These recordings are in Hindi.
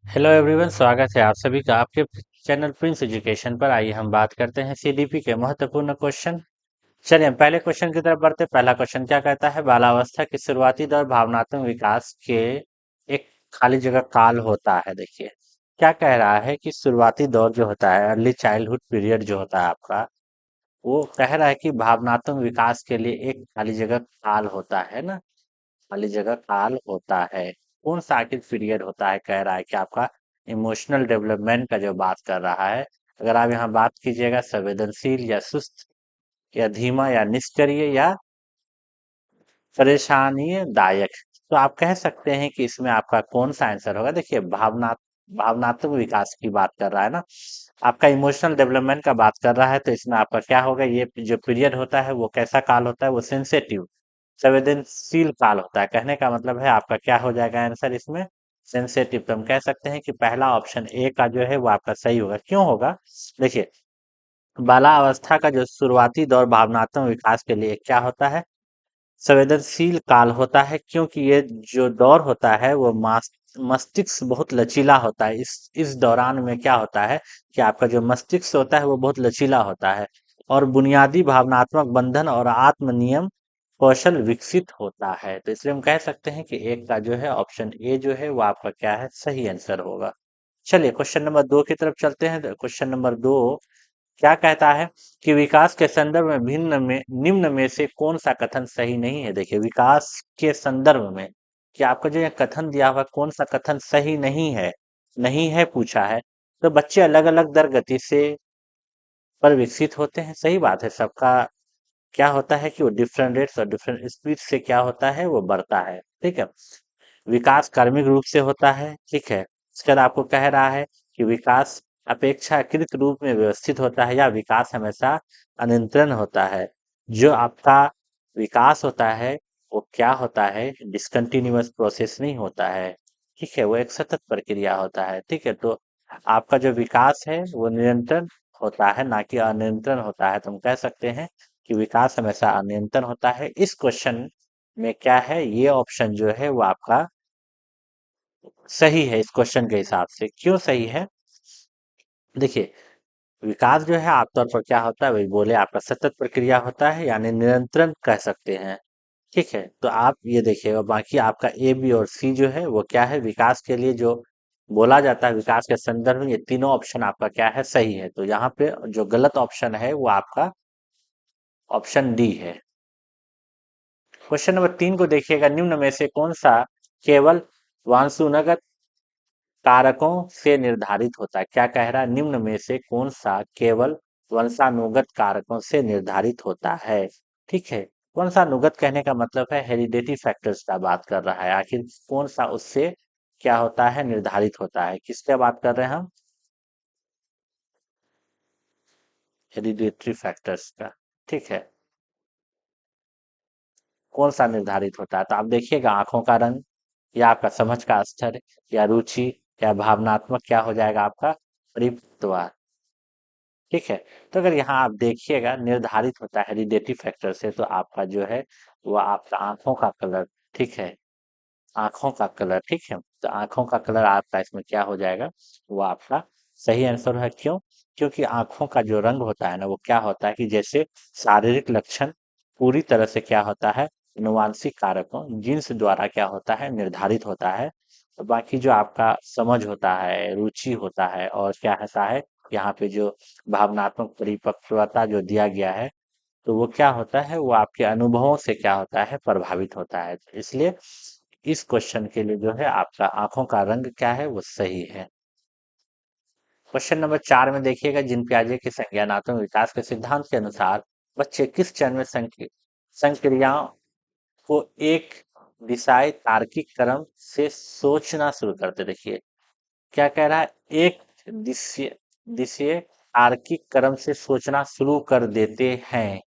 हेलो एवरीवन, स्वागत है आप सभी का आपके चैनल प्रिंस एजुकेशन पर। आइए हम बात करते हैं सीडीपी के महत्वपूर्ण क्वेश्चन। चलिए हम पहले क्वेश्चन की तरफ बढ़ते हैं। पहला क्वेश्चन क्या कहता है? बालावस्था के शुरुआती दौर भावनात्मक विकास के एक खाली जगह काल होता है। देखिए क्या कह रहा है कि शुरुआती दौर जो होता है, अर्ली चाइल्डहुड पीरियड जो होता है आपका, वो कह रहा है कि भावनात्मक विकास के लिए एक खाली जगह काल होता है ना। वाली जगह काल होता है। कौन सा आखिर पीरियड होता है? कह रहा है कि आपका इमोशनल डेवलपमेंट का जो बात कर रहा है। अगर आप यहाँ बात कीजिएगा संवेदनशील या सुस्त या धीमा या निष्क्रिय या परेशानी दायक, तो आप कह सकते हैं कि इसमें आपका कौन सा आंसर होगा। देखिए भावनात्मक विकास की बात कर रहा है ना, आपका इमोशनल डेवलपमेंट का बात कर रहा है, तो इसमें आपका क्या होगा? ये जो पीरियड होता है वो कैसा काल होता है? वो सेंसेटिव, संवेदनशील काल होता है। कहने का मतलब है आपका क्या हो जाएगा आंसर इसमें? सेंसेटिव। तो हम कह सकते हैं कि पहला ऑप्शन ए का जो है वो आपका सही होगा। क्यों होगा? देखिए बालावस्था का जो शुरुआती दौर भावनात्मक विकास के लिए क्या होता है? संवेदनशील काल होता है, क्योंकि ये जो दौर होता है वो मस्तिष्क बहुत लचीला होता है। इस दौरान में क्या होता है कि आपका जो मस्तिष्क होता है वो बहुत लचीला होता है और बुनियादी भावनात्मक बंधन और आत्म नियम कौशल विकसित होता है। तो इसलिए हम कह सकते हैं कि एक का जो है ऑप्शन ए जो है वो आपका क्या है? सही आंसर होगा। चलिए क्वेश्चन नंबर 2 की तरफ चलते हैं। क्वेश्चन नंबर 2 क्या कहता है कि विकास के संदर्भ में निम्न में से कौन सा कथन सही नहीं है? देखिए विकास के संदर्भ में कि आपका जो ये कथन दिया हुआ है, कौन सा कथन सही नहीं है पूछा है। तो बच्चे अलग अलग दर गति से पर विकसित होते हैं, सही बात है। सबका क्या होता है कि वो डिफरेंट रेट्स और डिफरेंट स्पीड से क्या होता है? वो बढ़ता है। ठीक है। विकास कार्मिक रूप से होता है। ठीक है। इसके बाद आपको कह रहा है कि विकास अपेक्षाकृत रूप में व्यवस्थित होता है या विकास हमेशा अनियंत्रण होता है। जो आपका विकास होता है वो क्या होता है? डिसकंटिन्यूअस प्रोसेस नहीं होता है। ठीक है, वो एक सतत प्रक्रिया होता है। ठीक है, तो आपका जो विकास है वो निरंतर होता है, ना कि अनियंत्रण होता है। तो हम कह सकते हैं कि विकास हमेशा अनियंत्रण होता है। इस क्वेश्चन में क्या है? ये ऑप्शन जो है वो आपका सही है। इस क्वेश्चन के हिसाब से क्यों सही है? देखिए विकास जो है आमतौर पर क्या होता है? वही बोले, आपका सतत प्रक्रिया होता है, यानी निरंतरण कह सकते हैं। ठीक है, तो आप ये देखिए, और बाकी आपका ए बी और सी जो है वो क्या है? विकास के लिए जो बोला जाता है विकास के संदर्भ में, ये तीनों ऑप्शन आपका क्या है? सही है। तो यहाँ पे जो गलत ऑप्शन है वो आपका ऑप्शन डी है। क्वेश्चन नंबर 3 को देखिएगा। निम्न में से कौन सा केवल वांछुनगत कारकों से निर्धारित होता है? क्या कह रहा है? निम्न में से कौन सा केवल वंशानुगत कारकों से निर्धारित होता है? ठीक है। वंशानुगत कहने का मतलब है हेरिडेटी फैक्टर्स का बात कर रहा है। आखिर कौन सा उससे क्या होता है? निर्धारित होता है। किसका बात कर रहे हैं हम? हेरिडेटरी फैक्टर्स का। ठीक है, कौन सा निर्धारित होता है? तो आप देखिएगा, आंखों का रंग या आपका समझ का स्तर या रुचि या भावनात्मक क्या हो जाएगा आपका? परिपक्व। ठीक है। तो अगर यहाँ आप देखिएगा निर्धारित होता है हेरिडेटरी फैक्टर से, तो आपका जो है वो आपका आंखों का कलर। ठीक है, आंखों का कलर। ठीक है, तो आंखों का कलर आपका इसमें क्या हो जाएगा? वो आपका सही आंसर है। क्यों? क्योंकि आंखों का जो रंग होता है ना, वो क्या होता है कि जैसे शारीरिक लक्षण पूरी तरह से क्या होता है? अनुवांशिक कारकों जीन्स द्वारा क्या होता है? निर्धारित होता है। तो बाकी जो आपका समझ होता है, रुचि होता है, और क्या होता है यहाँ पे जो भावनात्मक परिपक्वता जो दिया गया है, तो वो क्या होता है? वो आपके अनुभवों से क्या होता है? प्रभावित होता है। तो इसलिए इस क्वेश्चन के लिए जो है आपका आंखों का रंग क्या है? वो सही है। क्वेश्चन नंबर 4 में देखिएगा। जिन पियाजे के संज्ञानात्मक विकास के सिद्धांत के अनुसार बच्चे किस चरण में संक्रियाओं को एक दिशाई तार्किक क्रम से सोचना शुरू करते? देखिए क्या कह रहा है? एक दिशा दिशा तार्किक क्रम से सोचना शुरू कर देते हैं।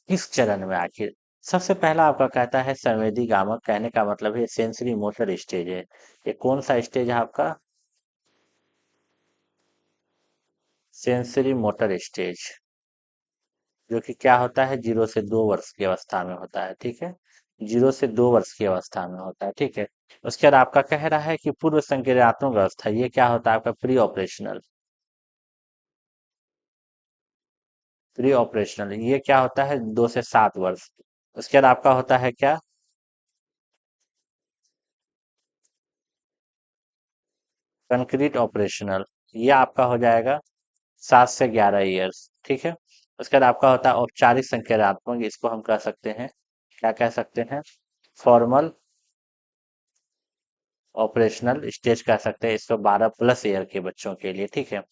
किस चरण में आखिर? सबसे पहला आपका कहता है संवेदी गामक। कहने का मतलब है सेंसरी मोटर स्टेज है। ये कौन सा स्टेज है आपका? सेंसरी मोटर स्टेज, जो कि क्या होता है? 0 से 2 वर्ष की अवस्था में होता है। ठीक है, 0 से 2 वर्ष की अवस्था में होता है, ठीक है। उसके बाद आपका कह रहा है कि पूर्व संक्रियात्मक अवस्था, ये क्या होता है आपका? Pre operational. प्री ऑपरेशनल ये क्या होता है? 2 से 7 वर्ष। उसके बाद आपका होता है क्या? कंक्रीट ऑपरेशनल, ये आपका हो जाएगा 7 से 11 ईयर्स, ठीक है। उसके बाद आपका होता है औपचारिक संक्रियात्मक, इसको हम कह सकते हैं, क्या कह सकते हैं? फॉर्मल ऑपरेशनल स्टेज कह सकते हैं इसको, 12 प्लस ईयर के बच्चों के लिए, ठीक है।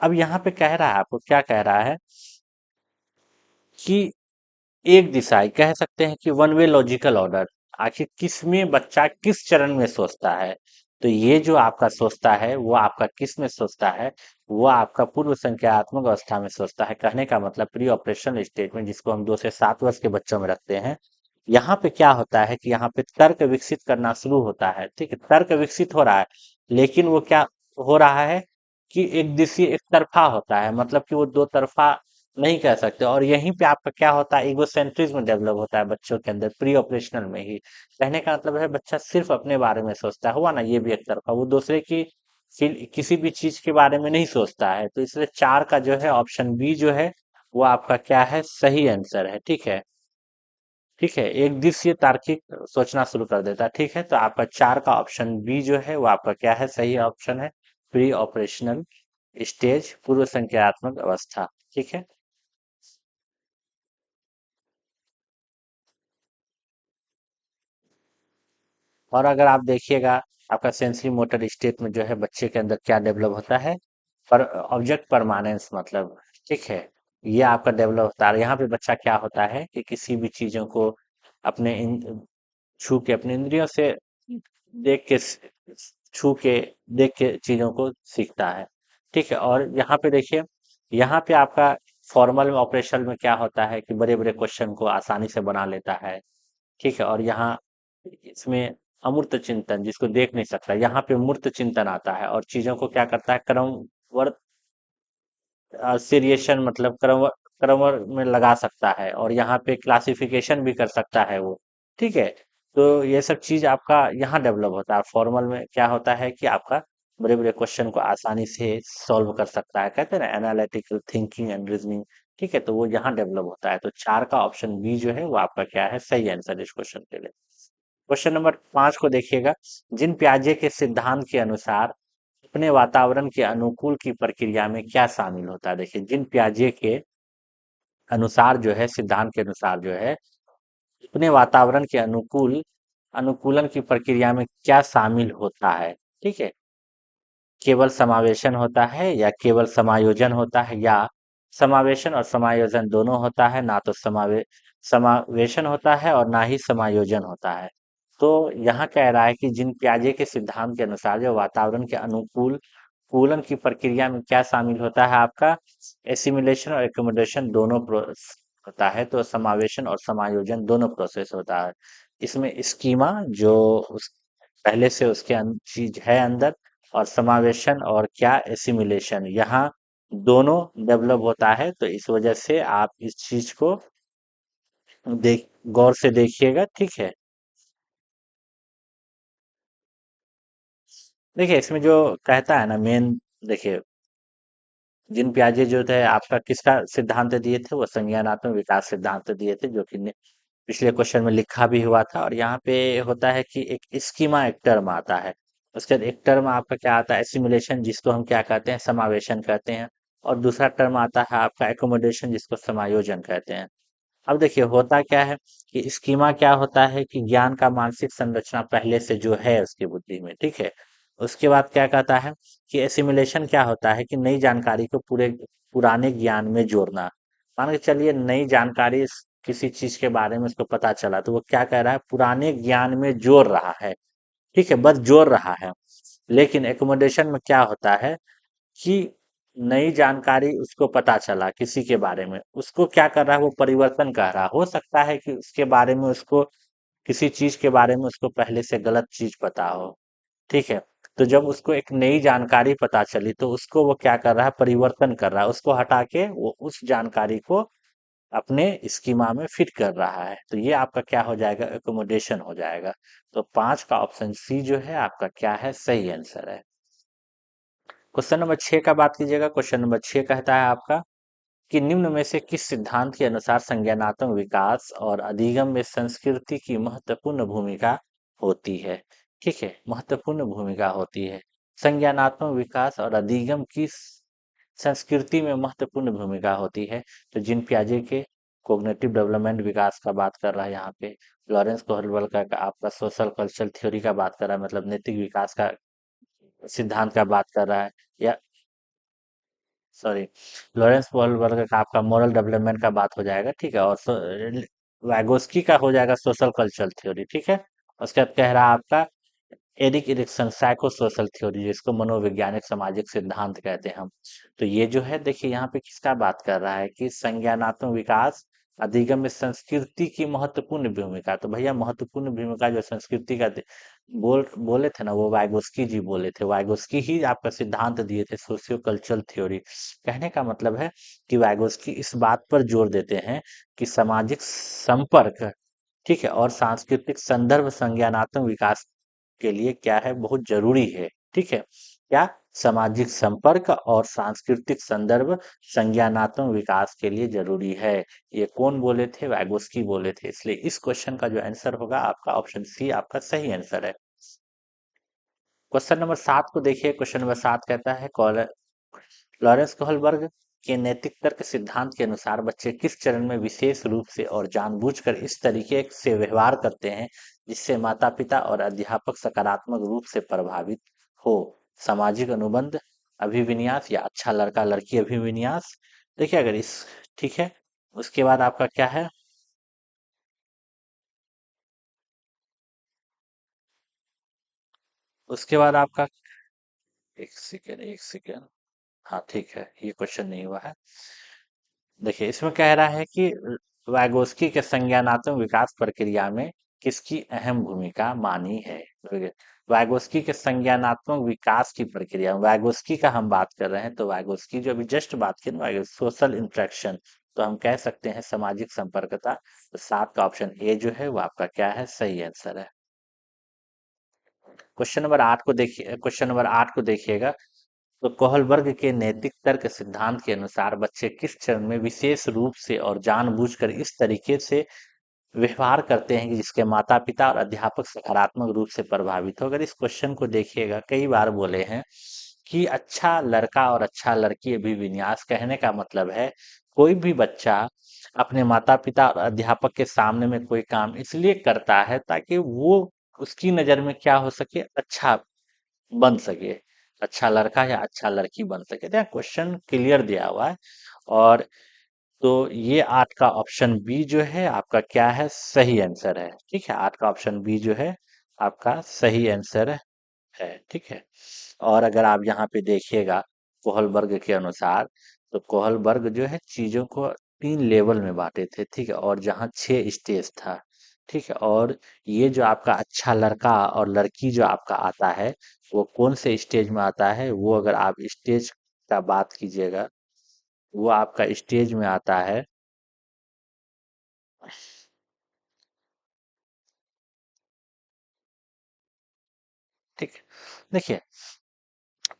अब यहाँ पे कह रहा है, आपको क्या कह रहा है कि एक दिशाई, कह सकते हैं कि वन वे लॉजिकल ऑर्डर, आखिर किस में बच्चा किस चरण में सोचता है। तो ये जो आपका सोचता है वो आपका किस में सोचता है? वो आपका पूर्व संज्ञानात्मक अवस्था में सोचता है। कहने का मतलब प्री ऑपरेशन स्टेज में, जिसको हम 2 से 7 वर्ष के बच्चों में रखते हैं, यहाँ पे क्या होता है कि यहाँ पे तर्क विकसित करना शुरू होता है, ठीक है। तर्क विकसित हो रहा है, लेकिन वो क्या हो रहा है कि एक दिशी एक तरफा होता है, मतलब कि वो दो तरफा नहीं कह सकते। और यहीं पे आपका क्या होता है? ईगोसेंट्रिज्म डेवलप होता है बच्चों के अंदर प्री ऑपरेशनल में ही। कहने का मतलब है बच्चा सिर्फ अपने बारे में सोचता है, हुआ ना, ये भी एक तरफा, वो दूसरे की किसी भी चीज के बारे में नहीं सोचता है। तो इसलिए 4 का जो है ऑप्शन बी जो है वो आपका क्या है? सही आंसर है, ठीक है। ठीक है, एक दिवसीय तार्किक सोचना शुरू कर देता है, ठीक है। तो आपका 4 का ऑप्शन बी जो है वो आपका क्या है? सही ऑप्शन है, प्री ऑपरेशनल स्टेज, पूर्व संज्ञानात्मक अवस्था, ठीक है। और अगर आप देखिएगा, आपका सेंसरी मोटर स्टेट में जो है बच्चे के अंदर क्या डेवलप होता है? पर ऑब्जेक्ट परमानेंस, मतलब, ठीक है, ये आपका डेवलप होता है। यहाँ पे बच्चा क्या होता है कि किसी भी चीजों को अपने छू के, अपने इंद्रियों से देख के, छू के, देख के चीजों को सीखता है, ठीक है। और यहाँ पे देखिए, यहाँ पे आपका फॉर्मल ऑपरेशन में क्या होता है कि बड़े बड़े क्वेश्चन को आसानी से बना लेता है, ठीक है। और यहाँ इसमें अमूर्त चिंतन, जिसको देख नहीं सकता, यहाँ पे मूर्त चिंतन आता है और चीजों को क्या करता है? क्रमवर सीरिएशन, मतलब क्रमवर में लगा सकता है, और यहाँ पे क्लासिफिकेशन भी कर सकता है वो, ठीक है। तो ये सब चीज आपका यहाँ डेवलप होता है। फॉर्मल में क्या होता है कि आपका बड़े बड़े क्वेश्चन को आसानी से सॉल्व कर सकता है, कहते हैं ना, एनालिटिकल थिंकिंग एंड रीजनिंग, ठीक है। तो वो यहाँ डेवलप होता है। तो 4 का ऑप्शन बी जो है वो आपका क्या है? सही आंसर इस क्वेश्चन के लिए। क्वेश्चन नंबर 5 को देखिएगा। जिन प्याजे के सिद्धांत के अनुसार अपने वातावरण के अनुकूल की प्रक्रिया में क्या शामिल होता है? देखिए, जिन प्याजे के अनुसार जो है, सिद्धांत के अनुसार जो है, अपने वातावरण के अनुकूलन की प्रक्रिया में क्या शामिल होता है, ठीक है। केवल समावेशन होता है, या केवल समायोजन होता है, या समावेशन और समायोजन दोनों होता है, ना तो समावेशन होता है और ना ही समायोजन होता है। तो यहाँ कह रहा है कि जिन प्याजे के सिद्धांत के अनुसार जो वातावरण के अनुकूल कूलन की प्रक्रिया में क्या शामिल होता है? आपका एसिमिलेशन और एकोमोडेशन दोनों होता है। तो समावेशन और समायोजन दोनों प्रोसेस होता है। इसमें स्कीमा जो उस पहले से उसके चीज है अंदर, और समावेशन और क्या, एसिमिलेशन, यहाँ दोनों डेवलप होता है। तो इस वजह से आप इस चीज को देख गौर से देखिएगा, ठीक है। देखिए, इसमें जो कहता है ना मेन, देखिए, जिन प्याजे जो थे आपका किसका सिद्धांत दिए थे? वो संज्ञानात्मक विकास सिद्धांत दिए थे, जो कि पिछले क्वेश्चन में लिखा भी हुआ था। और यहाँ पे होता है कि एक स्कीमा, एक टर्म आता है। उसके बाद एक टर्म आपका क्या आता है? एसिमुलेशन, जिसको हम क्या कहते हैं? समावेशन कहते हैं। और दूसरा टर्म आता है आपका एकोमोडेशन, जिसको समायोजन कहते हैं। अब देखिए, होता क्या है कि स्कीमा क्या होता है कि ज्ञान का मानसिक संरचना पहले से जो है उसकी बुद्धि में, ठीक है। उसके बाद क्या कहता है कि एसिमुलेशन क्या होता है कि नई जानकारी को पूरे पुराने ज्ञान में जोड़ना। मान के चलिए, नई जानकारी किसी चीज के बारे में उसको पता चला, तो वो क्या कह रहा है? पुराने ज्ञान में जोड़ रहा है, ठीक है, बस जोड़ रहा है। लेकिन एकोमोडेशन में क्या होता है कि नई जानकारी उसको पता चला किसी के बारे में, उसको क्या कर रहा है? वो परिवर्तन कर रहा है। हो सकता है कि उसके बारे में उसको, किसी चीज के बारे में उसको पहले से गलत चीज पता हो, ठीक है। तो जब उसको एक नई जानकारी पता चली, तो उसको वो क्या कर रहा है? परिवर्तन कर रहा है, उसको हटा के वो उस जानकारी को अपने स्कीमा में फिट कर रहा है, तो ये आपका क्या हो जाएगा, एकोमोडेशन हो जाएगा। तो 5 का ऑप्शन सी जो है आपका क्या है, सही आंसर है। क्वेश्चन नंबर 6 का बात कीजिएगा। क्वेश्चन नंबर 6 कहता है आपका कि निम्न में से किस सिद्धांत के अनुसार संज्ञानात्मक विकास और अधिगम में संस्कृति की महत्वपूर्ण भूमिका होती है। ठीक है, महत्वपूर्ण भूमिका होती है। संज्ञानात्मक विकास और अधिगम की संस्कृति में महत्वपूर्ण भूमिका होती है। तो जिन पियाजे के कोग्निटिव डेवलपमेंट विकास का बात कर रहा है यहाँ पे, लॉरेंस कोहलबल का आपका सोशल कल्चरल थ्योरी का बात कर रहा है, मतलब नैतिक विकास का सिद्धांत का बात कर रहा है, या सॉरी, लॉरेंस वॉलबर्गर का आपका मोरल डेवलपमेंट का बात हो जाएगा। ठीक है, और वैगोस्की का हो जाएगा सोशल कल्चरल थ्योरी। ठीक है, उसके बाद कह रहा है आपका Erik Erikson psychosocial theory, जिसको मनोवैज्ञानिक सामाजिक सिद्धांत कहते हैं हम। तो ये जो है देखिए यहाँ पे किसका बात कर रहा है कि संज्ञानात्मक विकास अधिगम में संस्कृति की महत्वपूर्ण भूमिका। तो भैया महत्वपूर्ण भूमिका जो संस्कृति का बोले थे ना, वो वाइगोस्की जी बोले थे। वाइगोस्की ही आपका सिद्धांत दिए थे सोशियो कल्चरल थ्योरी। कहने का मतलब है कि वाइगोस्की इस बात पर जोर देते हैं कि सामाजिक संपर्क, ठीक है, और सांस्कृतिक संदर्भ संज्ञानात्मक विकास के लिए क्या है, बहुत जरूरी है। ठीक है, क्या, सामाजिक संपर्क और सांस्कृतिक संदर्भ संज्ञानात्मक विकास के लिए जरूरी है। ये कौन बोले थे, वैगोस्की बोले थे। इसलिए इस क्वेश्चन का जो आंसर होगा आपका ऑप्शन सी आपका सही आंसर है। क्वेश्चन नंबर 7 को देखिए। क्वेश्चन नंबर 7 कहता है लॉरेंस कोहलबर्ग के नैतिक तर्क सिद्धांत के अनुसार बच्चे किस चरण में विशेष रूप से और जानबूझकर इस तरीके से व्यवहार करते हैं जिससे माता पिता और अध्यापक सकारात्मक रूप से प्रभावित हो। सामाजिक अनुबंध अभिविन्यास या अच्छा लड़का लड़की अभिविन्यास। देखिए अगर इस, ठीक है, उसके बाद आपका क्या है, उसके बाद आपका, एक सेकेंड एक सेकेंड, हाँ ठीक है, ये क्वेश्चन नहीं हुआ है। देखिए इसमें कह रहा है कि वैगोस्की के संज्ञानात्मक विकास प्रक्रिया में किसकी अहम भूमिका मानी है। देखिए, वैगोस्की के संज्ञानात्मक विकास की प्रक्रिया, वैगोस्की का हम बात कर रहे हैं, तो वैगोस्की जो अभी जस्ट बात की ना, सोशल इंटरेक्शन, तो हम कह सकते हैं सामाजिक संपर्कता। तो 7 का ऑप्शन ए जो है वो आपका क्या है, सही आंसर है। क्वेश्चन नंबर 8 को देखिएगा। तो कोहलबर्ग के नैतिक तर्क सिद्धांत के अनुसार बच्चे किस चरण में विशेष रूप से और जानबूझकर इस तरीके से व्यवहार करते हैं कि जिसके माता पिता और अध्यापक सकारात्मक रूप से प्रभावित हो। अगर इस क्वेश्चन को देखिएगा, कई बार बोले हैं कि अच्छा लड़का और अच्छा लड़की अभिविन्यास, कहने का मतलब है कोई भी बच्चा अपने माता पिता और अध्यापक के सामने में कोई काम इसलिए करता है ताकि वो उसकी नजर में क्या हो सके, अच्छा बन सके, अच्छा लड़का या अच्छा लड़की बन सके। तो क्वेश्चन क्लियर दिया हुआ है। और तो ये 8 का ऑप्शन बी जो है आपका क्या है, सही आंसर है। ठीक है, 8 का ऑप्शन बी जो है आपका सही आंसर है। ठीक है, और अगर आप यहाँ पे देखिएगा कोहलबर्ग के अनुसार, तो कोहलबर्ग जो है चीजों को 3 लेवल में बांटे थे। ठीक है, और जहाँ 6 स्टेज था। ठीक है, और ये जो आपका अच्छा लड़का और लड़की जो आपका आता है, वो कौन से स्टेज में आता है, वो अगर आप स्टेज का बात कीजिएगा, वो आपका स्टेज में आता है। ठीक है, देखिए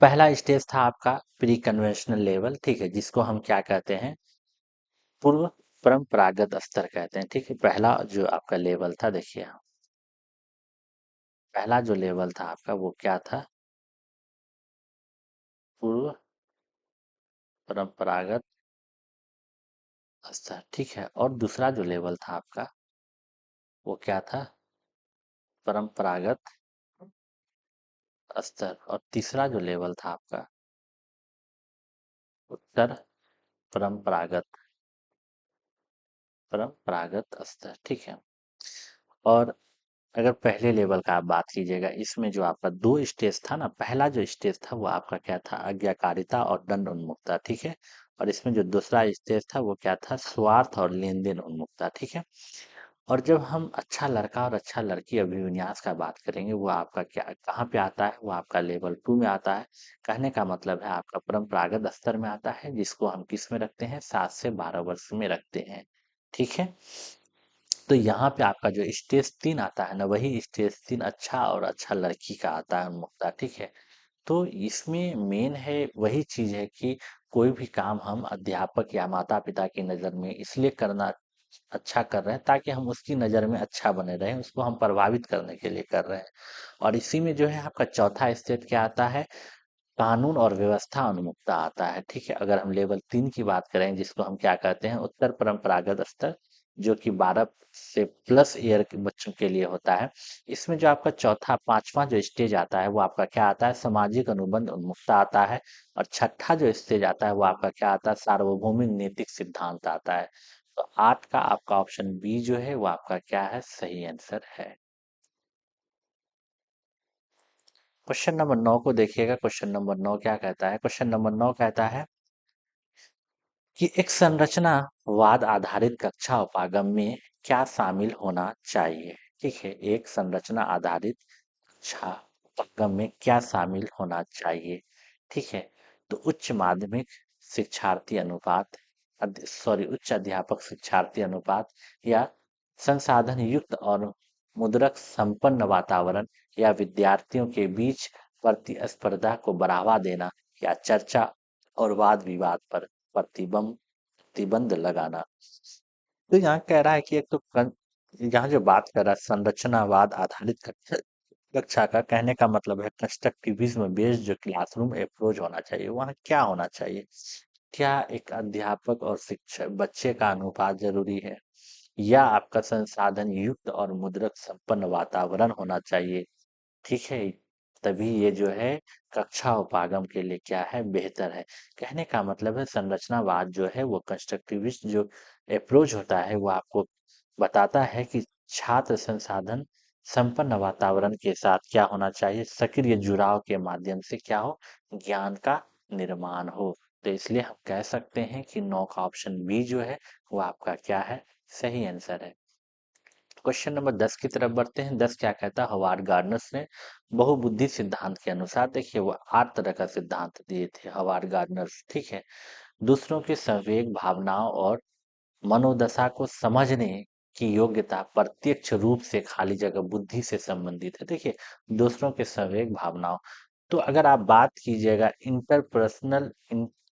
पहला स्टेज था आपका प्री कन्वेंशनल लेवल। ठीक है, जिसको हम क्या कहते हैं, पूर्व परंपरागत स्तर कहते हैं। ठीक है, पहला जो आपका लेवल था, देखिए पहला जो लेवल था आपका वो क्या था, पूर्व परंपरागत स्तर। ठीक है, और दूसरा जो लेवल था आपका वो क्या था, परंपरागत स्तर। और तीसरा जो लेवल था आपका उत्तर परंपरागत परंपरागत स्तर। ठीक है, और अगर पहले लेवल का आप बात कीजिएगा, इसमें जो आपका 2 स्टेज था ना, पहला जो स्टेज था वो आपका क्या था, आज्ञाकारिता और दंड उन्मुक्ता। ठीक है, और इसमें जो दूसरा स्टेज था वो क्या था, स्वार्थ और लेन देन उन्मुक्ता। ठीक है, और जब हम अच्छा लड़का और अच्छा लड़की अभिविन्यास का बात करेंगे, वो आपका क्या कहाँ पे आता है, वो आपका लेवल 2 में आता है। कहने का मतलब है आपका परंपरागत स्तर में आता है, जिसको हम किस में रखते हैं, 7 से 12 वर्ष में रखते हैं। ठीक है। तो यहाँ पे आपका जो स्टेज 3 आता है ना, वही स्टेज 3 अच्छा और अच्छा लड़की का आता है उन्मुक्ता, ठीक है। तो इसमें मेन है वही चीज है कि कोई भी काम हम अध्यापक या माता पिता की नजर में इसलिए करना अच्छा कर रहे हैं ताकि हम उसकी नजर में अच्छा बने रहें, उसको हम प्रभावित करने के लिए कर रहे हैं। और इसी में जो है आपका चौथा स्टेट क्या आता है, कानून और व्यवस्था उन्मुक्ता आता है, ठीक है। अगर हम लेवल 3 की बात करें जिसको हम क्या कहते हैं, उत्तर परंपरागत स्तर, जो कि 12 से प्लस ईयर के बच्चों के लिए होता है। इसमें जो आपका चौथा पांचवा जो स्टेज आता है वो आपका क्या आता है, सामाजिक अनुबंध उन्मुक्ता आता है। और छठा जो स्टेज आता है वो आपका क्या आता है, सार्वभौमिक नैतिक सिद्धांत आता है। तो 8 का आपका ऑप्शन बी जो है वो आपका क्या है, सही आंसर है। क्वेश्चन नंबर 9 को देखिएगा। क्वेश्चन नंबर 9 क्या कहता है, क्वेश्चन नंबर 9 कहता है कि एक संरचनावाद आधारित कक्षा उपागम में क्या शामिल होना चाहिए। ठीक है, एक संरचना आधारित कक्षा उपागम में क्या शामिल होना चाहिए। ठीक है, तो उच्च माध्यमिक शिक्षार्थी अनुपात, सॉरी उच्च अध्यापक शिक्षार्थी अनुपात, या संसाधन युक्त और मुद्रक संपन्न वातावरण, या विद्यार्थियों के बीच प्रतिस्पर्धा को बढ़ावा देना, या चर्चा और वाद विवाद पर प्रतिबंध लगाना। तो यहाँ कह रहा है कि एक तो यहाँ जो बात कर रहा है संरचनावाद आधारित कक्षा कक्षा का, कहने का मतलब है कंस्ट्रक्टिविज्म बेस्ड जो क्लासरूम अप्रोच होना चाहिए, वहाँ क्या होना चाहिए। क्या एक अध्यापक और शिक्षक बच्चे का अनुपात जरूरी है, या आपका संसाधन युक्त और मुद्रक संपन्न वातावरण होना चाहिए। ठीक है, तभी ये जो है कक्षा उपागम के लिए क्या है, बेहतर है। कहने का मतलब है संरचनावाद जो है वो कंस्ट्रक्टिविस्ट जो अप्रोच होता है वो आपको बताता है कि छात्र संसाधन संपन्न वातावरण के साथ क्या होना चाहिए, सक्रिय जुड़ाव के माध्यम से क्या हो, ज्ञान का निर्माण हो। तो इसलिए हम कह सकते हैं कि 9 का ऑप्शन बी जो है वो आपका क्या है, सही आंसर है। क्वेश्चन नंबर 10 की तरफ बढ़ते हैं। 10 क्या कहता है, हवार्ड गार्डनर्स ने बहुबुद्धि सिद्धांत के अनुसार, देखिए वो 8 तरह का सिद्धांत दिए थे हवार्ड गार्डनर्स, ठीक है। दूसरों के संवेग, भावनाओं और मनोदशा को समझने की योग्यता प्रत्यक्ष रूप से खाली जगह बुद्धि से संबंधित है। देखिए दूसरों के संवेग, भावनाओं, तो अगर आप बात कीजिएगा इंटरपर्सनल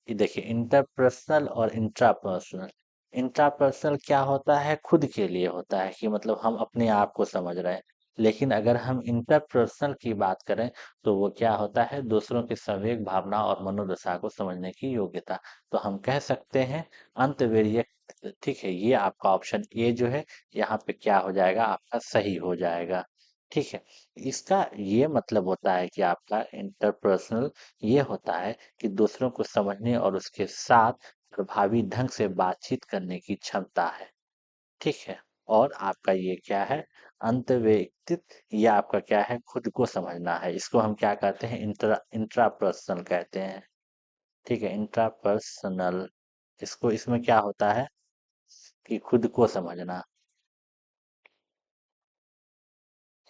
देखिए इंटरपर्सनल और इंट्रापर्सनल। इंट्रापर्सनल क्या होता है, खुद के लिए होता है कि मतलब हम अपने आप को समझ रहे हैं। लेकिन अगर हम इंटरपर्सनल की बात करें तो वो क्या होता है, दूसरों के संवेग, भावना और मनोदशा को समझने की योग्यता। तो हम कह सकते हैं अंतर्वेरियक, ठीक है। ये आपका ऑप्शन ए जो है यहाँ पे क्या हो जाएगा, आपका सही हो जाएगा। ठीक है, इसका ये मतलब होता है कि आपका इंटरपर्सनल ये होता है कि दूसरों को समझने और उसके साथ प्रभावी ढंग से बातचीत करने की क्षमता है। ठीक है, और आपका ये क्या है, अंतर्वैयक्तिक, ये आपका क्या है, खुद को समझना है। इसको हम क्या कहते हैं, इंट्रापर्सनल कहते हैं। ठीक है, इंट्रापर्सनल, इसको इसमें क्या होता है कि खुद को समझना।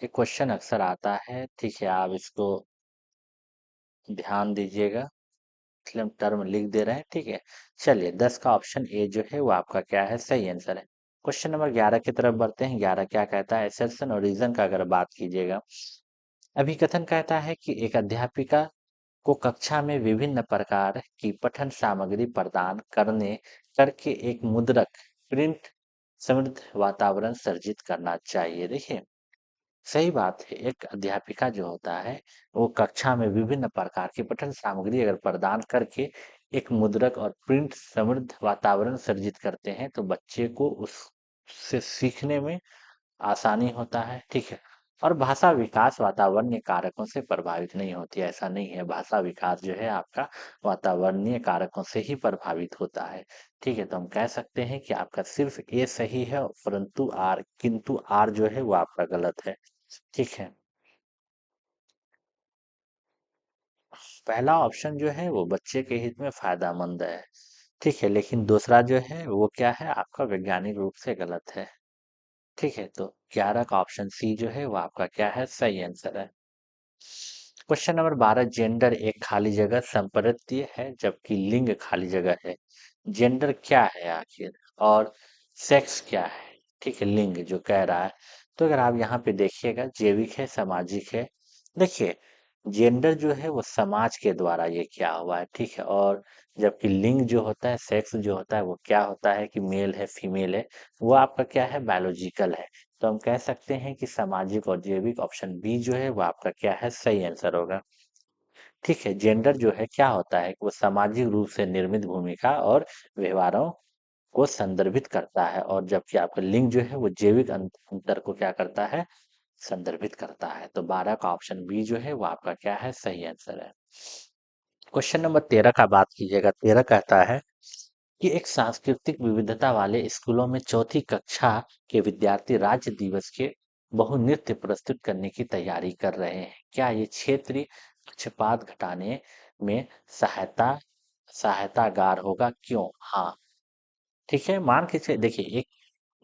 ये क्वेश्चन अक्सर आता है, ठीक है, आप इसको ध्यान दीजिएगा, इसलिए हम टर्म लिख दे रहे हैं, ठीक है। चलिए 10 का ऑप्शन ए जो है वो आपका क्या है, सही आंसर है। क्वेश्चन नंबर 11 की तरफ बढ़ते हैं। 11 क्या कहता है, एसेप्शन और रीजन का अगर बात कीजिएगा, अभिकथन कहता है कि एक अध्यापिका को कक्षा में विभिन्न प्रकार की पठन सामग्री प्रदान करने करके एक मुद्रक प्रिंट समृद्ध वातावरण सर्जित करना चाहिए। देखिए सही बात है, एक अध्यापिका जो होता है वो कक्षा में विभिन्न प्रकार की पठन सामग्री अगर प्रदान करके एक मुद्रक और प्रिंट समृद्ध वातावरण सर्जित करते हैं तो बच्चे को उससे सीखने में आसानी होता है, ठीक है। और भाषा विकास वातावरणीय कारकों से प्रभावित नहीं होती है, ऐसा नहीं है। भाषा विकास जो है आपका वातावरणीय कारकों से ही प्रभावित होता है, ठीक है। तो हम कह सकते हैं कि आपका सिर्फ ए सही है, परंतु आर, किंतु आर जो है वो आपका गलत है, ठीक है। पहला ऑप्शन जो है वो बच्चे के हित में फायदेमंद है, ठीक है, लेकिन दूसरा जो है वो क्या है, आपका वैज्ञानिक रूप से गलत है, ठीक है। तो 11 का ऑप्शन सी जो है वो आपका क्या है, सही आंसर है। क्वेश्चन नंबर 12, जेंडर एक खाली जगह संपरिवर्तीय है जबकि लिंग खाली जगह है। जेंडर क्या है आखिर, और सेक्स क्या है, ठीक है, लिंग जो कह रहा है। तो अगर आप यहाँ पे देखिएगा, जैविक है, सामाजिक है। देखिए, जेंडर जो है वो समाज के द्वारा ये किया हुआ है, ठीक है। और जबकि लिंग जो होता है, सेक्स जो होता है, वो क्या होता है कि मेल है, फीमेल है, वो आपका क्या है, बायोलॉजिकल है। तो हम कह सकते हैं कि सामाजिक और जैविक, ऑप्शन बी जो है वो आपका क्या है, सही आंसर होगा। ठीक है, जेंडर जो है क्या होता है, वो सामाजिक रूप से निर्मित भूमिका और व्यवहारों को संदर्भित करता है, और जबकि आपका लिंग जो है वो जैविक अंतर को क्या करता है, संदर्भित करता है। तो 12 का ऑप्शन बी जो है वो आपका क्या है, सही आंसर है। क्वेश्चन नंबर 13 का बात कीजिएगा। 13 कहता है कि एक सांस्कृतिक विविधता वाले स्कूलों में चौथी कक्षा के विद्यार्थी राज्य दिवस के बहु नृत्य प्रस्तुत करने की तैयारी कर रहे हैं। क्या ये क्षेत्रीय पक्षपात घटाने में सहायता सहायतागार होगा? क्यों? हाँ, ठीक है। मान के देखिए, एक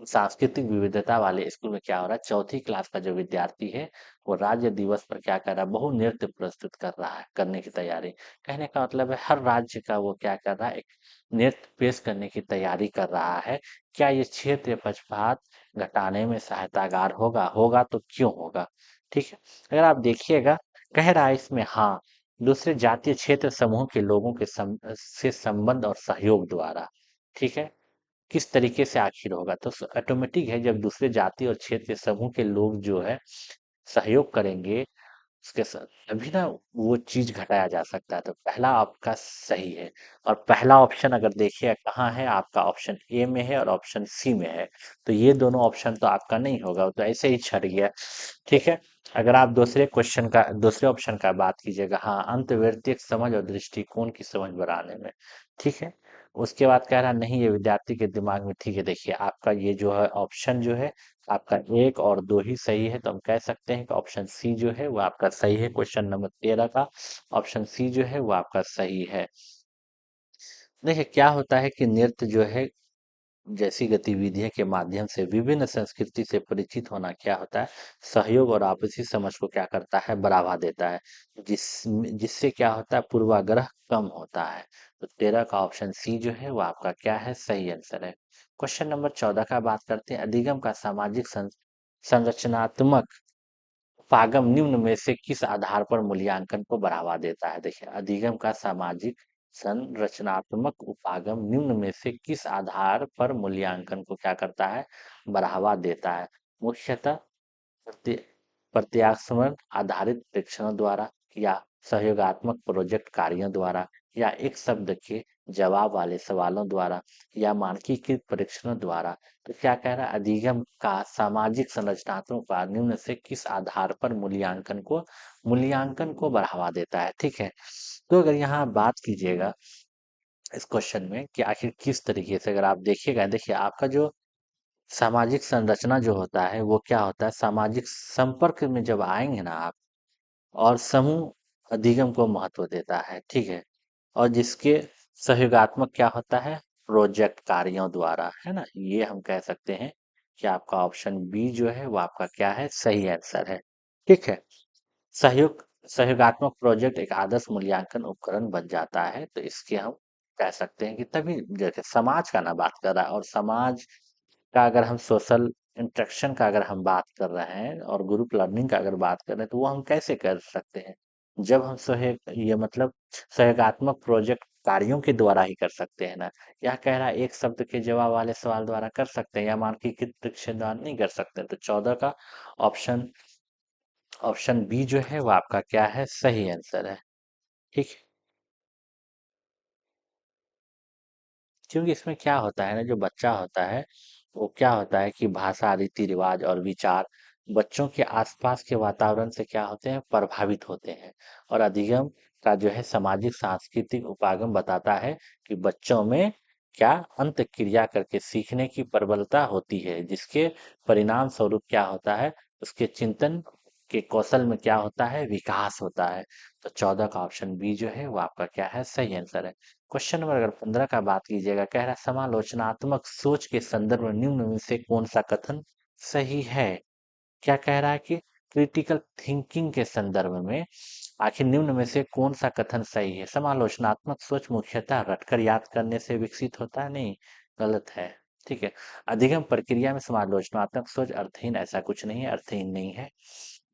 सांस्कृतिक विविधता वाले स्कूल में क्या हो रहा है, चौथी क्लास का जो विद्यार्थी है वो राज्य दिवस पर क्या कर रहा है, बहु नृत्य प्रस्तुत कर रहा है, करने की तैयारी। कहने का मतलब है हर राज्य का वो क्या कर रहा है, एक नृत्य पेश करने की तैयारी कर रहा है। क्या ये क्षेत्रीय पक्षपात घटाने में सहायतागार होगा? होगा तो क्यों होगा? ठीक है, अगर आप देखिएगा, कह रहा है इसमें हाँ, दूसरे जातीय क्षेत्र समूह के लोगों के से संबंध और सहयोग द्वारा, ठीक है, किस तरीके से आखिर होगा? तो ऑटोमेटिक है, जब दूसरे जाति और क्षेत्र के समूह के लोग जो है सहयोग करेंगे उसके साथ, तभी ना वो चीज घटाया जा सकता है। तो पहला आपका सही है। और पहला ऑप्शन अगर देखिए कहाँ है, आपका ऑप्शन ए में है और ऑप्शन सी में है। तो ये दोनों ऑप्शन तो आपका नहीं होगा, तो ऐसे ही छट गया। ठीक है, अगर आप दूसरे ऑप्शन का बात कीजिएगा, हाँ, अंतर्वैयक्तिक समझ और दृष्टिकोण की समझ बढ़ाने में, ठीक है। उसके बाद कह रहा नहीं, ये विद्यार्थी के दिमाग में, ठीक है। देखिए, आपका ये जो है ऑप्शन जो है आपका एक और दो ही सही है, तो हम कह सकते हैं कि ऑप्शन सी जो है वो आपका सही है। क्वेश्चन नंबर 13 का ऑप्शन सी जो है वो आपका सही है। देखिए, क्या होता है कि नृत्य जो है जैसी गतिविधियों के माध्यम से विभिन्न संस्कृति से परिचित होना क्या होता है, सहयोग और आपसी समझ को क्या करता है, बढ़ावा देता है। जिससे क्या होता है, पूर्वाग्रह कम होता है। तो 13 का ऑप्शन सी जो है वो आपका क्या है, सही आंसर है। क्वेश्चन नंबर 14 का बात करते हैं। अधिगम का सामाजिक संरचनात्मक उपागम निम्न में से किस आधार पर मूल्यांकन को बढ़ावा देता है? देखिए, अधिगम का सामाजिक संरचनात्मक उपागम निम्न में से किस आधार पर मूल्यांकन को क्या करता है, बढ़ावा देता है? मुख्यतः प्रत्ये प्रत्यास्मरण आधारित परीक्षणों द्वारा, या सहयोगात्मक प्रोजेक्ट कार्यों द्वारा, या एक शब्द के जवाब वाले सवालों द्वारा, या मानकीकृत परीक्षणों द्वारा। तो क्या कह रहा है, अधिगम का सामाजिक संरचनात्मक उपाय निम्न से किस आधार पर मूल्यांकन को बढ़ावा देता है? ठीक है, तो अगर यहाँ बात कीजिएगा इस क्वेश्चन में कि आखिर किस तरीके से, अगर आप देखिएगा, देखिए आपका जो सामाजिक संरचना जो होता है वो क्या होता है, सामाजिक संपर्क में जब आएंगे ना आप, और समूह अधिगम को महत्व देता है, ठीक है। और जिसके सहयोगात्मक क्या होता है, प्रोजेक्ट कार्यों द्वारा, है ना, ये हम कह सकते हैं कि आपका ऑप्शन बी जो है वो आपका क्या है, सही आंसर है। ठीक है, सहयोग सहयोगात्मक प्रोजेक्ट एक आदर्श मूल्यांकन उपकरण बन जाता है। तो इसके हम कह सकते हैं कि तभी, जैसे समाज का ना बात कर रहा है, और समाज का अगर हम सोशल इंटरेक्शन का अगर हम बात कर रहे हैं और ग्रुप लर्निंग का अगर बात कर रहे हैं, तो वो हम कैसे कर सकते हैं, जब हम ये मतलब सहयोगात्मक प्रोजेक्ट कार्यों के द्वारा ही कर सकते हैं ना। यह कह रहा है एक शब्द के जवाब वाले सवाल द्वारा कर सकते हैं, या मानकीकृत परीक्षण द्वारा नहीं कर सकते। तो 14 का ऑप्शन ऑप्शन बी जो है वो आपका क्या है, सही आंसर है। ठीक है, क्योंकि इसमें क्या होता है ना, जो बच्चा होता है वो क्या होता है कि भाषा, रीति रिवाज और विचार बच्चों के आसपास के वातावरण से क्या होते हैं, प्रभावित होते हैं। और अधिगम का जो है सामाजिक सांस्कृतिक उपागम बताता है कि बच्चों में क्या अंत क्रिया करके सीखने की प्रबलता होती है, जिसके परिणाम स्वरूप क्या होता है, उसके चिंतन के कौशल में क्या होता है, विकास होता है। तो 14 का ऑप्शन बी जो है वो आपका क्या है, सही आंसर है। क्वेश्चन नंबर अगर 15 का बात कीजिएगा, कह रहा है समालोचनात्मक सोच के संदर्भ में निम्न में से कौन सा कथन सही है? क्या कह रहा है कि क्रिटिकल थिंकिंग के संदर्भ में आखिर निम्न में से कौन सा कथन सही है? समालोचनात्मक सोच मुख्यतः रटकर याद करने से विकसित होता है? नहीं, गलत है। ठीक है। अधिगम प्रक्रिया में समालोचनात्मक सोच अर्थहीन ऐसा कुछ नहीं है, अर्थहीन नहीं है।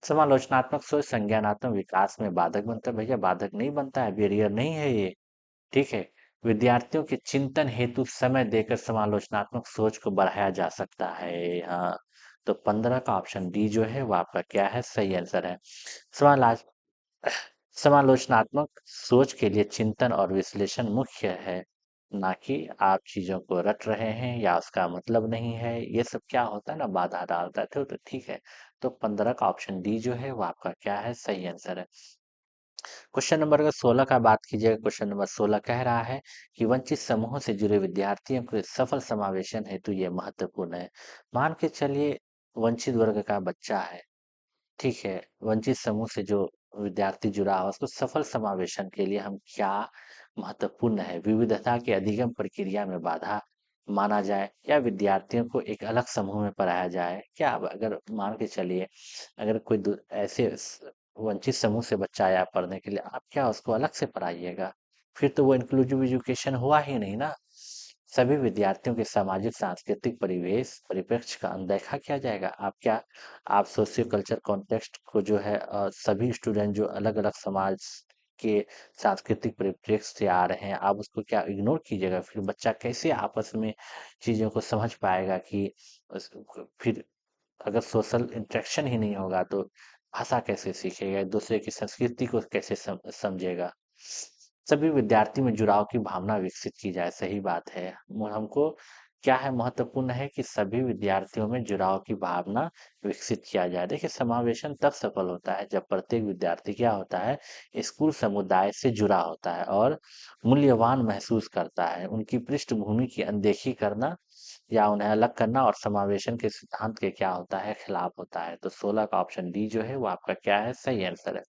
समालोचनात्मक सोच संज्ञानात्मक विकास में बाधक बनता है, भैया बाधक नहीं बनता है, बैरियर नहीं है ये। ठीक है। विद्यार्थियों के चिंतन हेतु समय देकर समालोचनात्मक सोच को बढ़ाया जा सकता है। हाँ, तो 15 का ऑप्शन डी जो है वो आपका क्या है, सही आंसर है। समालाच समालोचनात्मक सोच के लिए चिंतन और विश्लेषण मुख्य है, ना कि आप चीजों को रट रहे हैं या उसका मतलब नहीं है, ये सब क्या होता है ना, बाधा डालता है। तो ठीक है। तो 15 का ऑप्शन डी जो है वो आपका क्या है, सही आंसर है। क्वेश्चन नंबर अगर 16 का बात कीजिए, क्वेश्चन नंबर 16 कह रहा है कि वंचित समूहों से जुड़े विद्यार्थियों के सफल समावेशन हेतु ये महत्वपूर्ण है। मान के चलिए वंचित वर्ग का बच्चा है, ठीक है, वंचित समूह से जो विद्यार्थी जुड़ा हो उसको सफल समावेशन के लिए हम क्या महत्वपूर्ण है, विविधता के अधिगम प्रक्रिया में बाधा माना जाए या विद्यार्थियों को एक अलग समूह में पढ़ाया जाए। क्या अगर मान के चलिए अगर कोई ऐसे वंचित समूह से बच्चा आया पढ़ने के लिए, आप क्या उसको अलग से पढ़ाइएगा? फिर तो वो इंक्लूसिव एजुकेशन हुआ ही नहीं ना। सभी विद्यार्थियों के सामाजिक सांस्कृतिक परिवेश परिप्रेक्ष्य का अनदेखा किया जाएगा। आप सोशियो कल्चर कॉन्टेक्स्ट को जो है सभी स्टूडेंट जो अलग अलग समाज के सांस्कृतिक परिप्रेक्ष्य से आ रहे हैं, आप उसको क्या इग्नोर कीजिएगा? फिर बच्चा कैसे आपस में चीजों को समझ पाएगा कि फिर अगर सोशल इंटरेक्शन ही नहीं होगा तो भाषा कैसे सीखेगा, एक दूसरे की संस्कृति को कैसे समझेगा? सभी विद्यार्थी में जुड़ाव की भावना विकसित की जाए, सही बात है। हमको क्या है, महत्वपूर्ण है कि सभी विद्यार्थियों में जुड़ाव की भावना विकसित किया जाए। देखिए समावेशन तब सफल होता है जब प्रत्येक विद्यार्थी क्या होता है, स्कूल समुदाय से जुड़ा होता है और मूल्यवान महसूस करता है। उनकी पृष्ठभूमि की अनदेखी करना या उन्हें अलग करना और समावेशन के सिद्धांत के क्या होता है, खिलाफ होता है। तो 16 का ऑप्शन डी जो है वो आपका क्या है, सही आंसर है।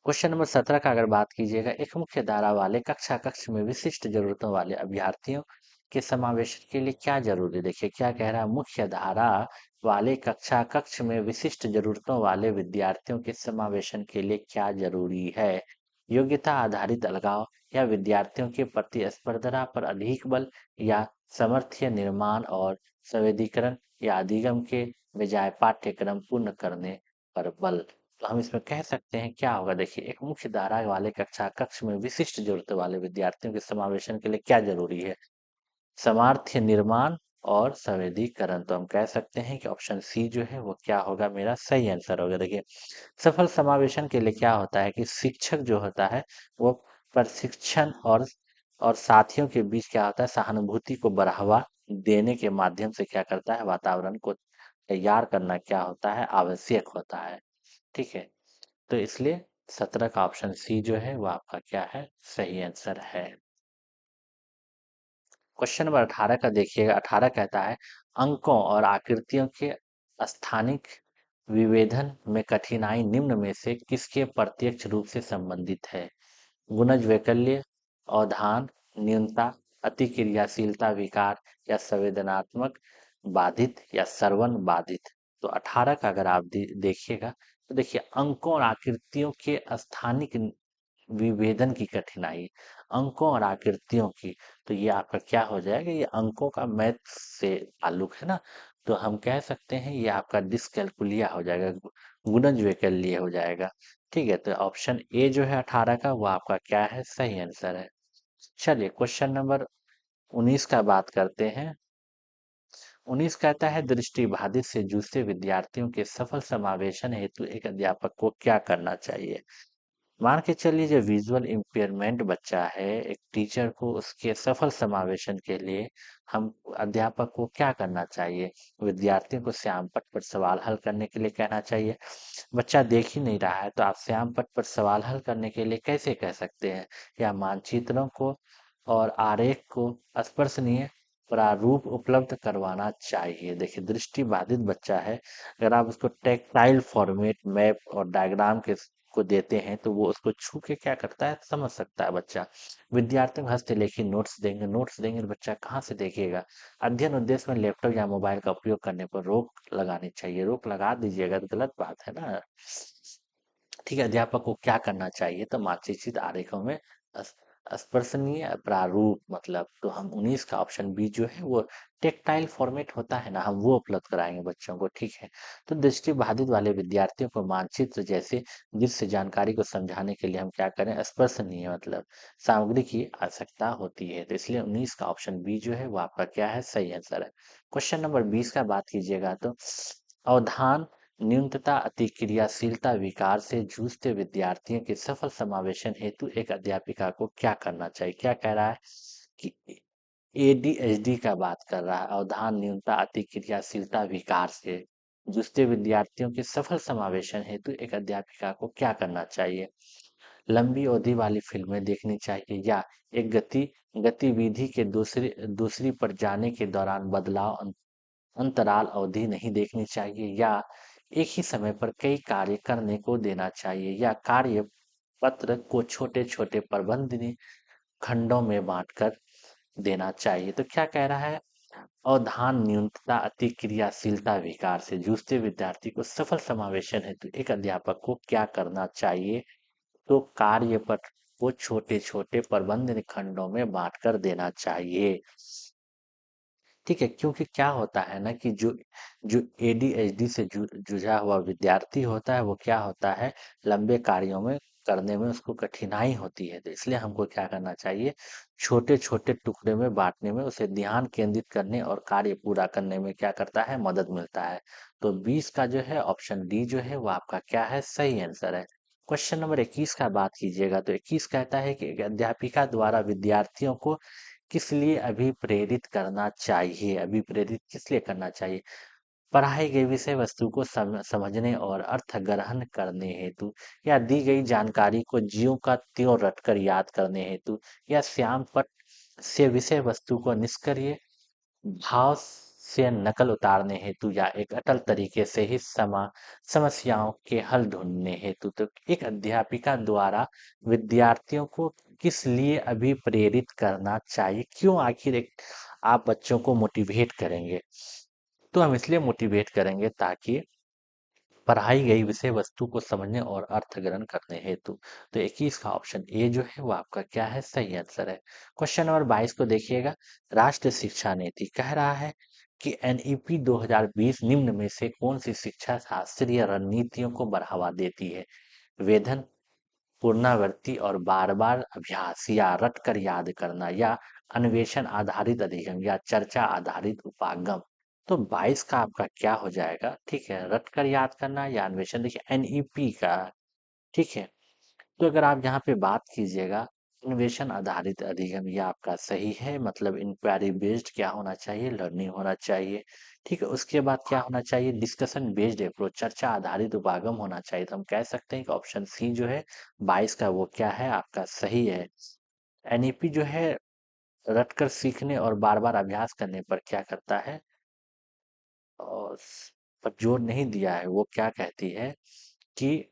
क्वेश्चन नंबर 17 का अगर बात कीजिएगा, एक मुख्य धारा वाले कक्षा कक्ष में विशिष्ट जरूरतों वाले अभ्यर्थियों के समावेश के लिए क्या जरूरी है? देखिए क्या कह रहा है, मुख्य धारा वाले कक्षा कक्ष में विशिष्ट जरूरतों वाले विद्यार्थियों के समावेशन के लिए क्या जरूरी है? योग्यता आधारित अलगाव या विद्यार्थियों के प्रतिस्पर्धा पर अधिक बल या सामर्थ्य निर्माण और संवेदीकरण या अधिगम के बजाय पाठ्यक्रम पूर्ण करने पर बल। तो हम इसमें कह सकते हैं क्या होगा, देखिए एक मुख्य धारा वाले कक्षा कक्ष में विशिष्ट जरूरत वाले विद्यार्थियों के समावेशन के लिए क्या जरूरी है, सामर्थ्य निर्माण और संवेदीकरण। तो हम कह सकते हैं कि ऑप्शन सी जो है वो क्या होगा, मेरा सही आंसर होगा। देखिए सफल समावेशन के लिए क्या होता है कि शिक्षक जो होता है वो प्रशिक्षण और साथियों के बीच क्या होता है, सहानुभूति को बढ़ावा देने के माध्यम से क्या करता है, वातावरण को तैयार करना क्या होता है, आवश्यक होता है। ठीक है। तो इसलिए 17 का ऑप्शन सी जो है वो आपका क्या है, सही आंसर है। क्वेश्चन नंबर 18 का देखिएगा, 18 कहता है अंकों और आकृतियों के स्थानिक विभेदन में कठिनाई निम्न में से किसके प्रत्यक्ष रूप से संबंधित है? गुणज वैकल्य, अवधान, न्यूनता, अतिक्रियाशीलता विकार या संवेदनात्मक बाधित या श्रवण बाधित। तो 18 का अगर आप देखिएगा तो देखिए अंकों और आकृतियों के स्थानिक विभेदन की कठिनाई, अंकों और आकृतियों की। तो ये आपका क्या हो जाएगा, ये अंकों का मैथ से ताल्लुक है ना, तो हम कह सकते हैं ये आपका डिस्कैलकुलिया हो जाएगा, गुणज वैकल्य हो जाएगा। ठीक है। तो ऑप्शन ए जो है 18 का वो आपका क्या है, सही आंसर है। चलिए क्वेश्चन नंबर 19 का बात करते हैं। 19 कहता है दृष्टिबाधित से जूझते विद्यार्थियों के सफल समावेशन हेतु एक अध्यापक को क्या करना चाहिए? मान के चलिए जो विजुअल इम्पेयरमेंट बच्चा है, एक टीचर को उसके सफल समावेशन के लिए हम अध्यापक को क्या करना चाहिए? विद्यार्थियों को श्याम पट्ट पर सवाल हल करने के लिए कहना चाहिए। बच्चा देख ही नहीं रहा है तो आप श्याम पट्ट पर सवाल हल करने के लिए कैसे कह सकते हैं? या मानचित्रों को और आरेख को स्पर्शनीय प्रारूप उपलब्ध करवाना चाहिए। देखिए दृष्टि बाधित बच्चा है, अगर आप उसको टेक्टाइल फॉर्मेट मैप और डायग्राम के को देते हैं तो वो उसको छू के क्या करता है, समझ सकता है बच्चा। विद्यार्थियों को हस्तलेखी नोट्स देंगे तो बच्चा कहाँ से देखेगा? अध्ययन उद्देश्य में लैपटॉप या मोबाइल का उपयोग करने पर रोक लगानी चाहिए, रोक लगा दीजिएगा तो गलत बात है ना। ठीक है, अध्यापक को क्या करना चाहिए, तो मानचित्रित आरेखों में स्पर्शनीय प्रारूप मतलब, तो हम 19 का ऑप्शन बी जो है वो टेक्टाइल फॉर्मेट होता है ना, हम वो उपलब्ध कराएंगे बच्चों को, ठीक है। तो दृष्टि बाधित वाले विद्यार्थियों को मानचित्र जैसे दृश्य जानकारी को समझाने के लिए हम क्या करें, स्पर्शनीय मतलब सामग्री की आवश्यकता होती है, तो इसलिए 19 का ऑप्शन बी जो है वो आपका क्या है, सही आंसर है। क्वेश्चन नंबर 20 का बात कीजिएगा तो अवधान न्यूनतता अतिक्रियाशीलता विकार से जूझते विद्यार्थियों के सफल समावेशन हेतु एक अध्यापिका को क्या करना चाहिए, क्या कह रहा है कि एडीएचडी का बात कर रहा है, अवधान न्यूनता अतिक्रियाशीलता विकार से जूझते विद्यार्थियों के सफल समावेशन हेतु एक अध्यापिका को क्या करना चाहिए, लंबी अवधि वाली फिल्में देखनी चाहिए या एक गतिविधि के दूसरी दूसरी पर जाने के दौरान बदलाव अंतराल अवधि नहीं देखनी चाहिए या एक ही समय पर कई कार्य करने को देना चाहिए या कार्य पत्र को छोटे छोटे प्रबंधनीय खंडों में बांटकर देना चाहिए, तो क्या कह रहा है, अवधान न्यूनता अति क्रियाशीलता विकार से जूझते विद्यार्थी को सफल समावेशन हेतु एक अध्यापक को क्या करना चाहिए, तो कार्य पत्र को छोटे छोटे प्रबंधनीय खंडों में बांटकर देना चाहिए, ठीक है। क्योंकि क्या होता है ना कि जो जो एडीएचडी से जुझा हुआ विद्यार्थी होता है वो क्या होता है, लंबे कार्यों में करने में उसको कठिनाई होती है, तो इसलिए हमको क्या करना चाहिए, छोटे छोटे टुकड़े में बांटने में उसे ध्यान केंद्रित करने और कार्य पूरा करने में क्या करता है, मदद मिलता है। तो 20 का जो है ऑप्शन डी जो है वो आपका क्या है, सही आंसर है। क्वेश्चन नंबर 21 का बात कीजिएगा तो 21 कहता है कि एक अध्यापिका द्वारा विद्यार्थियों को किस लिए अभिप्रेरित करना चाहिए, अभिप्रेरित किस लिए करना चाहिए, पढ़ाई गई विषय वस्तु को समझने और अर्थ ग्रहण करने हेतु या दी गई जानकारी को ज्यों का त्यों रटकर याद करने हेतु या श्याम पट से विषय वस्तु को निष्क्रिय भाव से नकल उतारने हेतु या एक अटल तरीके से ही समस्याओं के हल ढूंढने हेतु, तो एक अध्यापिका द्वारा विद्यार्थियों को किस लिए अभिप्रेरित करना चाहिए, क्यों आखिर एक आप बच्चों को मोटिवेट करेंगे, तो हम इसलिए मोटिवेट करेंगे ताकि पढ़ाई गई विषय वस्तु को समझने और अर्थ ग्रहण करने हेतु, तो 21 का ऑप्शन ए जो है वो आपका क्या है, सही आंसर है। क्वेश्चन नंबर 22 को देखिएगा, राष्ट्रीय शिक्षा नीति कह रहा है कि एनईपी 2020 निम्न में से कौन सी शिक्षा शास्त्रीय रणनीतियों को बढ़ावा देती है, वेधन, पुनरावृत्ति और बार बार अभ्यास या रट कर याद करना या अन्वेषण आधारित अधिगम या चर्चा आधारित उपागम, तो 22 का आपका क्या हो जाएगा, ठीक है, रट कर याद करना या अन्वेषण, देखिए एनईपी का, ठीक है। तो अगर आप यहाँ पे बात कीजिएगा, अन्वेषण आधारित अधिगम ये आपका सही है, मतलब इंक्वायरी बेस्ड क्या होना चाहिए, लर्निंग होना चाहिए, ठीक है। उसके बाद क्या होना चाहिए, डिस्कशन बेस्ड अप्रोच चर्चा आधारित उपागम होना चाहिए, तो हम कह सकते हैं कि ऑप्शन सी जो है 22 का वो क्या है, आपका सही है। एनईपी जो है रटकर सीखने और बार बार अभ्यास करने पर क्या करता है, और पर जोर नहीं दिया है, वो क्या कहती है कि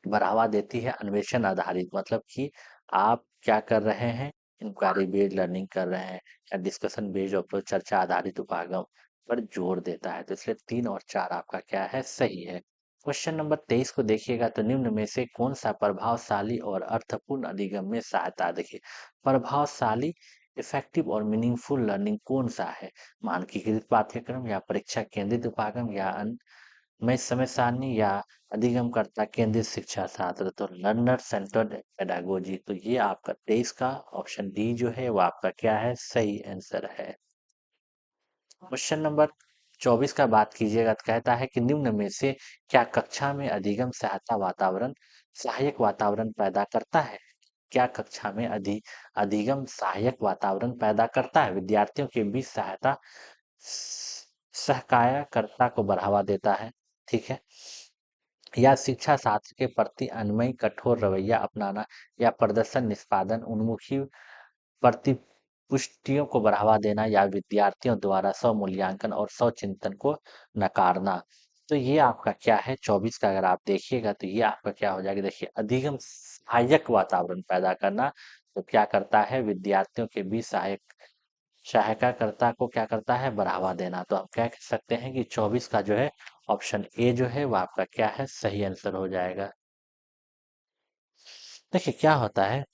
बढ़ावा देती है अन्वेषण आधारित, मतलब कि आप क्या कर रहे हैं, इंक्वायरी बेस्ड लर्निंग कर रहे हैं या डिस्कशन बेस्ड अप्रोच चर्चा आधारित उपागम पर जोर देता है, तो इसलिए 3 और 4 आपका क्या है, सही है। क्वेश्चन नंबर 23 को देखिएगा तो निम्न में से कौन सा प्रभावशाली और अर्थपूर्ण अधिगम में सहायता, देखिए प्रभावशाली, इफेक्टिव और मीनिंगफुल लर्निंग कौन सा है, मानकीकृत पाठ्यक्रम या परीक्षा केंद्रित उपागम या मैं समय सारणी या अधिगमकर्ता केंद्रित शिक्षा शास्त्र, तो लर्नर सेंटर्ड पेडागोजी, तो ये आपका 23 का ऑप्शन डी जो है वो आपका क्या है, सही आंसर है। क्वेश्चन नंबर 24 का बात कीजिएगा तो कहता है कि निम्न में से क्या कक्षा में अधिगम सहायता वातावरण सहायक वातावरण पैदा करता है, क्या कक्षा में अधिगम सहायक वातावरण पैदा करता है, विद्यार्थियों के बीच सहायता सहकायाकर्ता को बढ़ावा देता है, ठीक है, या शिक्षा शास्त्र के प्रति अन्वयी कठोर रवैया अपनाना या प्रदर्शन निष्पादन उन्मुखी प्रतिपुष्टियों को बढ़ावा देना या विद्यार्थियों द्वारा स्व-मूल्यांकन और स्व-चिंतन को नकारना। तो ये आपका क्या है, 24 का अगर आप देखिएगा तो ये आपका क्या हो जाएगा, देखिए अधिगम सहायक वातावरण पैदा करना, तो क्या करता है, विद्यार्थियों के बीच सहायताकर्ता को क्या करता है, बढ़ावा देना, तो हम क्या कह सकते हैं कि 24 का जो है ऑप्शन ए जो है वो आपका क्या है, सही आंसर हो जाएगा। देखिए क्या होता है,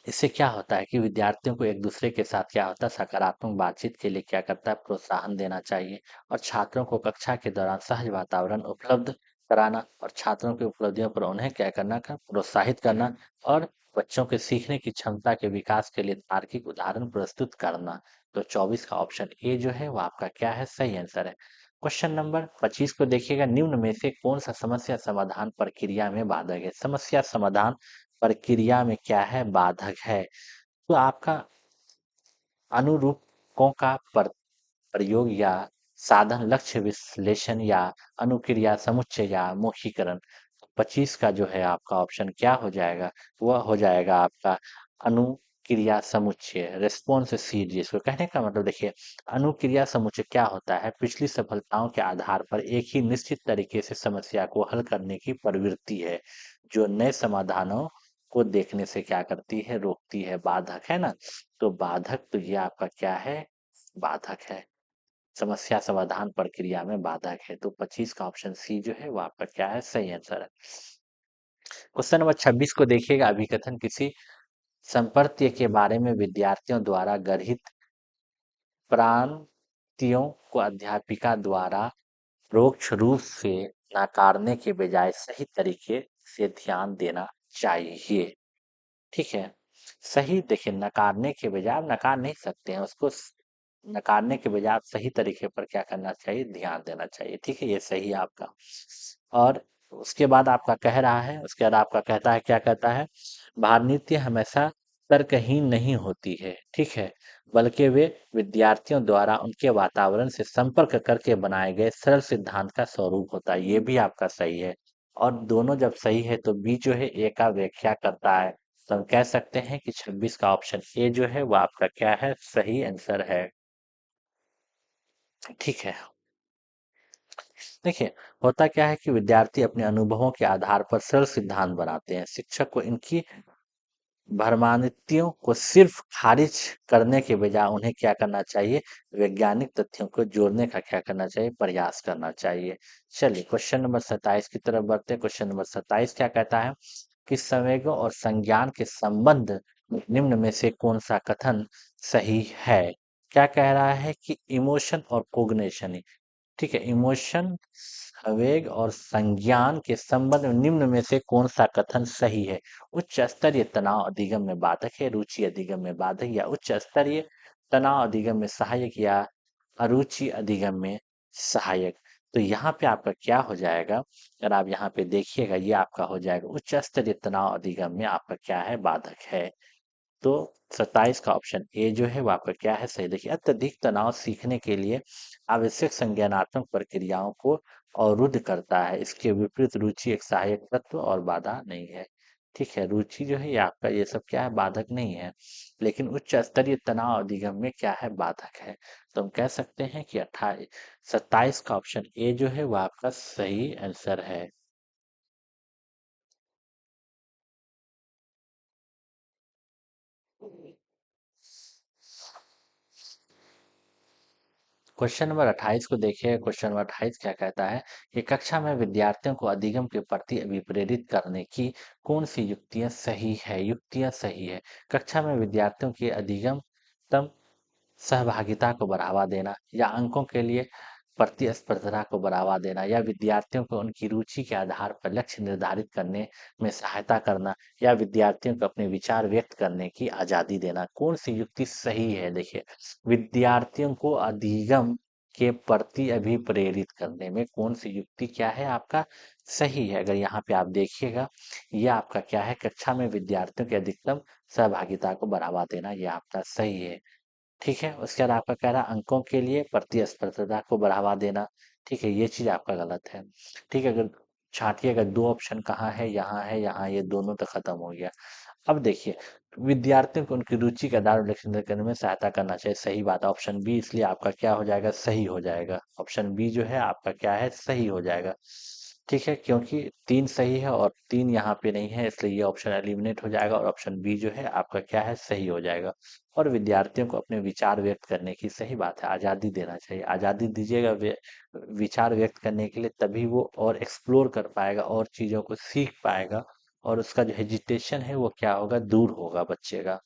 इससे क्या होता है कि विद्यार्थियों को एक दूसरे के साथ क्या होता है सकारात्मक बातचीत के लिए क्या करता है प्रोत्साहन देना चाहिए और छात्रों को कक्षा के दौरान सहज वातावरण उपलब्ध कराना और छात्रों की उपलब्धियों पर उन्हें क्या करना का प्रोत्साहित करना और बच्चों के सीखने की क्षमता के विकास के लिए तार्किक उदाहरण प्रस्तुत करना। तो 24 का ऑप्शन ए जो है वो आपका क्या है सही आंसर है। क्वेश्चन नंबर 25 को देखिएगा, निम्न में से कौन सा समस्या समाधान प्रक्रिया में बाधक है। समस्या समाधान प्रक्रिया में क्या है बाधक है। तो आपका अनुरूपकों का प्रयोग या साधन लक्ष्य विश्लेषण या अनुक्रिया समुच्चय या मौखिकरण। 25 का जो है आपका ऑप्शन क्या हो जाएगा, वह हो जाएगा आपका अनुक्रिया समुच्चय रेस्पॉन्स सीरीज। जिसको कहने का मतलब देखिए, अनुक्रिया समुच्चय क्या होता है, पिछली सफलताओं के आधार पर एक ही निश्चित तरीके से समस्या को हल करने की प्रवृत्ति है जो नए समाधानों को देखने से क्या करती है रोकती है। बाधक है ना, तो बाधक तो ये आपका क्या है बाधक है, समस्या समाधान प्रक्रिया में बाधक है। तो 25 का ऑप्शन सी जो है वो आपका क्या है सही आंसर है। क्वेश्चन नंबर 26 को देखिएगा, अभिकथन किसी संपर्त्य के बारे में विद्यार्थियों द्वारा गढ़ित प्रांतियों को अध्यापिका द्वारा परोक्ष रूप से नकारने के बजाय सही तरीके से ध्यान देना चाहिए। ठीक है, सही देखिए, नकारने के बजाय आप नकार नहीं सकते हैं उसको, नकारने के बजाय आप सही तरीके पर क्या करना चाहिए ध्यान देना चाहिए। ठीक है, ये सही है आपका। और उसके बाद आपका कह रहा है, उसके बाद आपका कहता है क्या कहता है, भारनीति हमेशा तर्कहीन नहीं होती है। ठीक है, बल्कि वे विद्यार्थियों द्वारा उनके वातावरण से संपर्क करके बनाए गए सरल सिद्धांत का स्वरूप होता है। ये भी आपका सही है। और दोनों जब सही है तो बी जो है ए का व्याख्या करता है। तो हम कह सकते हैं कि 26 का ऑप्शन ए जो है वो आपका क्या है सही आंसर है। ठीक है, देखिए, होता क्या है कि विद्यार्थी अपने अनुभवों के आधार पर सरल सिद्धांत बनाते हैं। शिक्षक को इनकी भ्रमान्तियों को सिर्फ खारिज करने के बजाय उन्हें क्या करना चाहिए, वैज्ञानिक तथ्यों को जोड़ने का क्या करना चाहिए, प्रयास करना चाहिए। चलिए क्वेश्चन नंबर 27 की तरफ बढ़ते हैं। क्वेश्चन नंबर 27 क्या कहता है कि संवेगों और संज्ञान के संबंध निम्न में से कौन सा कथन सही है। क्या कह रहा है कि इमोशन और कोग्निशन, ठीक है, इमोशन संवेग और संज्ञान के संबंध में निम्न में से कौन सा कथन सही है। उच्च स्तरीय तनाव अधिगम में बाधक है, रुचि अधिगम में बाधक, या उच्च स्तरीय तनाव अधिगम में सहायक, या अरुचि अधिगम में सहायक। तो यहाँ पे आपका क्या हो जाएगा, अगर आप यहाँ पे देखिएगा ये आपका हो जाएगा उच्च स्तरीय तनाव अधिगम में आपका क्या है बाधक है। तो 27 का ऑप्शन ए जो है वो आपका क्या है सही। देखिए, अत्यधिक तनाव सीखने के लिए आवश्यक संज्ञानात्मक प्रक्रियाओं को अवरुद्ध करता है। इसके विपरीत रुचि एक सहायक तत्व और बाधा नहीं है। ठीक है, रुचि जो है ये आपका ये सब क्या है बाधक नहीं है, लेकिन उच्च स्तरीय तनाव अधिगम में क्या है बाधक है। तो हम कह सकते हैं कि 27 का ऑप्शन ए जो है वो आपका सही आंसर है। क्वेश्चन नंबर 28 को देखिए। क्वेश्चन नंबर 28 क्या कहता है कि कक्षा में विद्यार्थियों को अधिगम के प्रति अभिप्रेरित करने की कौन सी युक्तियां सही है। युक्तियां सही है, कक्षा में विद्यार्थियों की अधिगम तम सहभागिता को बढ़ावा देना, या अंकों के लिए प्रतिस्पर्धा को बढ़ावा देना, या विद्यार्थियों को उनकी रुचि के आधार पर लक्ष्य निर्धारित करने में सहायता करना, या विद्यार्थियों को अपने विचार व्यक्त करने की आज़ादी देना। कौन सी युक्ति सही है। देखिए, विद्यार्थियों को अधिगम के प्रति अभिप्रेरित करने में कौन सी युक्ति क्या है आपका सही है। अगर यहाँ पे आप देखिएगा, ये आपका क्या है, कक्षा में विद्यार्थियों की अधिकतम सहभागिता को बढ़ावा देना, ये आपका सही है। ठीक है, उसके बाद आपका कह रहा है अंकों के लिए प्रतिस्पर्धा को बढ़ावा देना। ठीक है, ये चीज आपका गलत है। ठीक है, अगर छांटिए, दो ऑप्शन कहाँ है, यहाँ है, यहाँ, ये दोनों तो खत्म हो गया। अब देखिए, विद्यार्थियों को उनकी रुचि के आधार पर लक्ष्य निर्धारित करने में सहायता करना चाहिए, सही बात है ऑप्शन बी, इसलिए आपका क्या हो जाएगा सही हो जाएगा। ऑप्शन बी जो है आपका क्या है सही हो जाएगा। ठीक है, क्योंकि तीन सही है और तीन यहाँ पे नहीं है, इसलिए ये ऑप्शन एलिमिनेट हो जाएगा और ऑप्शन बी जो है आपका क्या है सही हो जाएगा। और विद्यार्थियों को अपने विचार व्यक्त करने की सही बात है आज़ादी देना चाहिए, आज़ादी दीजिएगा विचार व्यक्त करने के लिए, तभी वो और एक्सप्लोर कर पाएगा और चीज़ों को सीख पाएगा और उसका जो हेजिटेशन है वो क्या होगा, दूर होगा बच्चे का।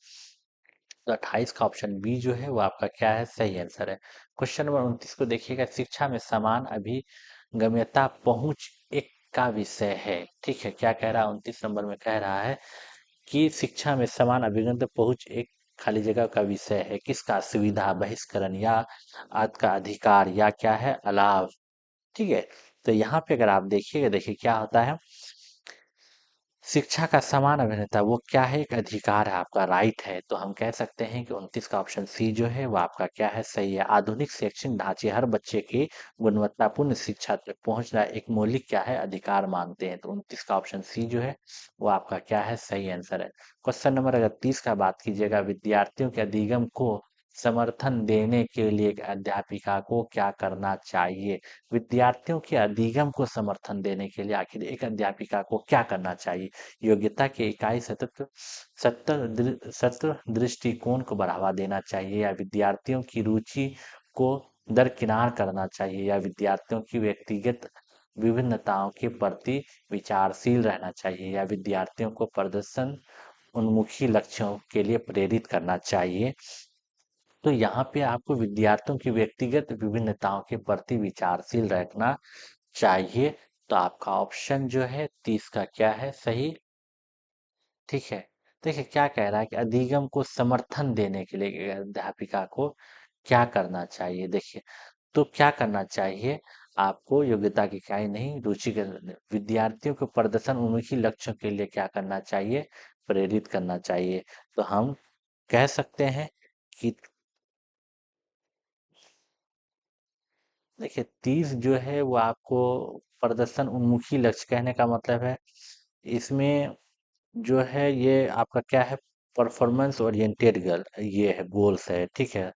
तो 28 का ऑप्शन बी जो है वो आपका क्या है, सही आंसर है। क्वेश्चन नंबर 29 को देखिएगा, शिक्षा में समान अभिगम्यता पहुंच एक का विषय है। ठीक है, क्या कह रहा है, 29 नंबर में कह रहा है कि शिक्षा में समान अभिगम्यता पहुंच एक खाली जगह का विषय है, किसका, सुविधा, बहिष्करण या आद का अधिकार या क्या है, अलाव। ठीक है, तो यहाँ पे अगर आप देखिएगा, देखिए क्या होता है, शिक्षा का समान अभिन्नता वो क्या है, एक अधिकार है, आपका राइट है। तो हम कह सकते हैं कि 29 का ऑप्शन सी जो है वो आपका क्या है, सही है। आधुनिक शैक्षणिक ढांचे हर बच्चे की गुणवत्तापूर्ण शिक्षा तक पहुंचना एक मौलिक क्या है, अधिकार मानते हैं। तो 29 का ऑप्शन सी जो है वो आपका क्या है, सही आंसर है। क्वेश्चन नंबर अगर 30 का बात कीजिएगा, विद्यार्थियों के अधिगम को समर्थन देने के लिए एक अध्यापिका को क्या करना चाहिए। विद्यार्थियों के अधिगम को समर्थन देने के लिए आखिर एक अध्यापिका को क्या करना चाहिए। योग्यता के इकाई सतत सत्र दृष्टिकोण को बढ़ावा देना चाहिए, या विद्यार्थियों की रुचि को दरकिनार करना चाहिए, या विद्यार्थियों की व्यक्तिगत विभिन्नताओं के प्रति विचारशील रहना चाहिए, या विद्यार्थियों को प्रदर्शन उन्मुखी लक्ष्यों के लिए प्रेरित करना चाहिए। तो यहाँ पे आपको विद्यार्थियों की व्यक्तिगत विभिन्नताओं के प्रति विचारशील रखना चाहिए। तो आपका ऑप्शन जो है 30 का क्या है, सही। ठीक है, देखिए क्या कह रहा है कि अधिगम को समर्थन देने के लिए अध्यापिका को क्या करना चाहिए। देखिए, तो क्या करना चाहिए, आपको योग्यता की इकाई नहीं, रुचि के विद्यार्थियों को प्रदर्शन उन्मुखी लक्ष्यों के लिए क्या करना चाहिए, प्रेरित करना चाहिए। तो हम कह सकते हैं कि देखिए 30 जो है वो आपको प्रदर्शन उन्मुखी लक्ष्य कहने का मतलब है, इसमें जो है ये आपका क्या है, परफॉर्मेंस ओरिएंटेड गर्ल ये है, गोल्स है। ठीक है,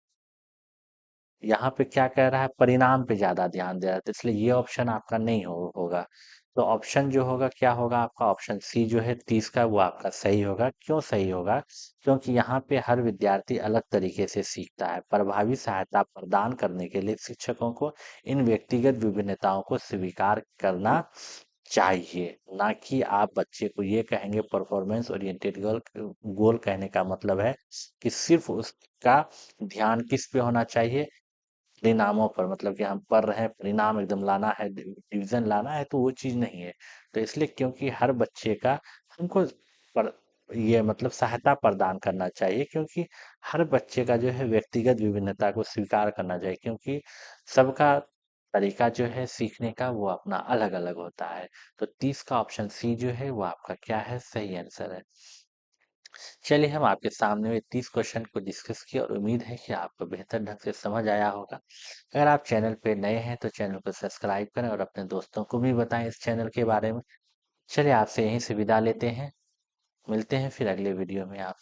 यहाँ पे क्या कह रहा है, परिणाम पे ज्यादा ध्यान दे रहा है, तो इसलिए ये ऑप्शन आपका नहीं होगा। तो ऑप्शन जो होगा क्या होगा आपका, ऑप्शन सी जो है 30 का वो आपका सही होगा। क्यों सही होगा, क्योंकि यहाँ पे हर विद्यार्थी अलग तरीके से सीखता है। प्रभावी सहायता प्रदान करने के लिए शिक्षकों को इन व्यक्तिगत विभिन्नताओं को स्वीकार करना चाहिए, ना कि आप बच्चे को ये कहेंगे। परफॉर्मेंस ओरिएंटेड गोल गोल कहने का मतलब है कि सिर्फ उसका ध्यान किस पे होना चाहिए, परिणामों पर, मतलब कि हम पढ़ रहे हैं, परिणाम एकदम लाना है, डिवीजन लाना है, तो वो चीज नहीं है। तो इसलिए क्योंकि हर बच्चे का हमको पर ये मतलब सहायता प्रदान करना चाहिए, क्योंकि हर बच्चे का जो है व्यक्तिगत विभिन्नता को स्वीकार करना चाहिए, क्योंकि सबका तरीका जो है सीखने का वो अपना अलग अलग होता है। तो 30 का ऑप्शन सी जो है वो आपका क्या है, सही आंसर है। चलिए, हम आपके सामने में 30 क्वेश्चन को डिस्कस किया और उम्मीद है कि आपको बेहतर ढंग से समझ आया होगा। अगर आप चैनल पे नए हैं तो चैनल को सब्सक्राइब करें और अपने दोस्तों को भी बताएं इस चैनल के बारे में। चलिए, आपसे यहीं से विदा लेते हैं, मिलते हैं फिर अगले वीडियो में आप